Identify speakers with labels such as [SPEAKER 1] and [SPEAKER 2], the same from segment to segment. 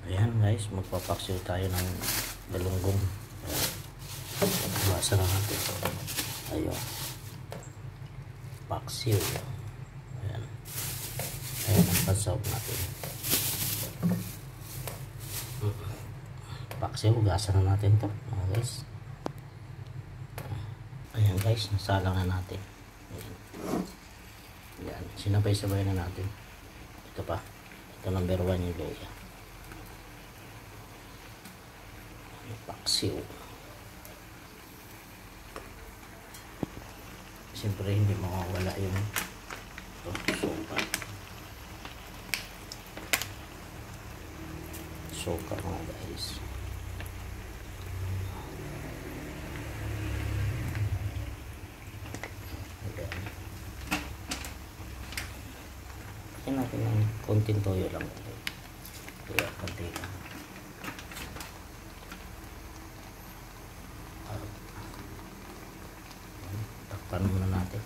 [SPEAKER 1] Ayan guys, magpapaksiw tayo ng galunggong. Basa na natin ito. Ayun. Paksiw. Ayan. Ayan ang pasaw natin. Paksiw, gasa na natin ito mga guys. Ayan guys, nasalang na natin. Ayan. Ayan. Sinabay-sabay na natin. Ito pa. Ito number 1 yung luya. Paksiw. Siyempre hindi mawawala yung suka. Suka mga guys. Kaya natin ng konting toyo lang. Kaya konti lang. Takpan muna natin.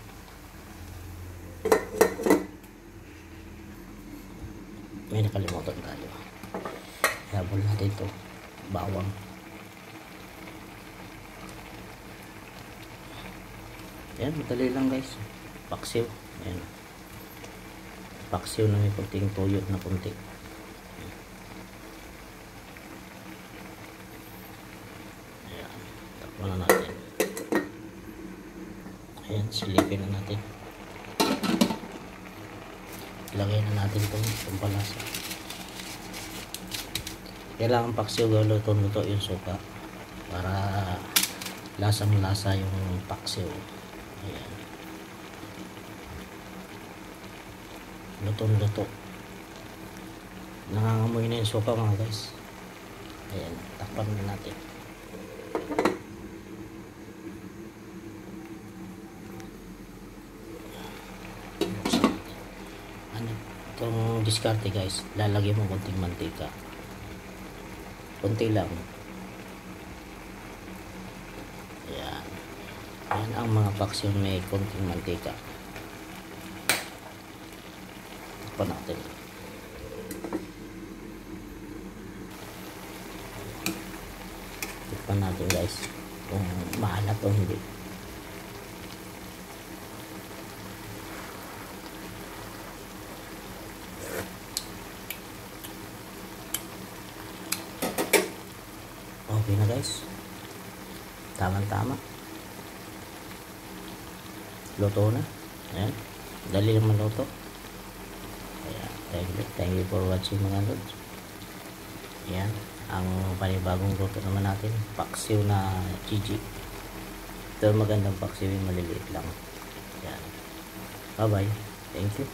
[SPEAKER 1] May nakalimutan tayo. Habol natin ito. Bawang. Ayan, madali lang guys. Paksiw. Ayan. Paksiw na may kunting toyo na kunti. Ayan. Takpan na natin. Ayan, silipin na natin. Ilagay na natin itong pampalasa. Kailangan paksiw luto-luto yung suka para lasang-lasa yung paksiw. Ayan. Luto-luto. Nangangamoy na yung suka mga guys. Ayan, takpan na natin. Itong diskarte guys, lalagyan mo konting mantika, konti lang. Ayan. Ayan ang mga paksiw may konting mantika. Takpan natin. Takpan natin guys kung maalat o hindi. Okay na guys, tama-tama, luto na. Ayan, dali lang maluto. Ayan, thank you for watching mga lods. Ayan, ang panibagong luto naman natin, paksiw na Gigi. Ito magandang paksiw yung maliliit lang. Ayan, bye bye, thank you.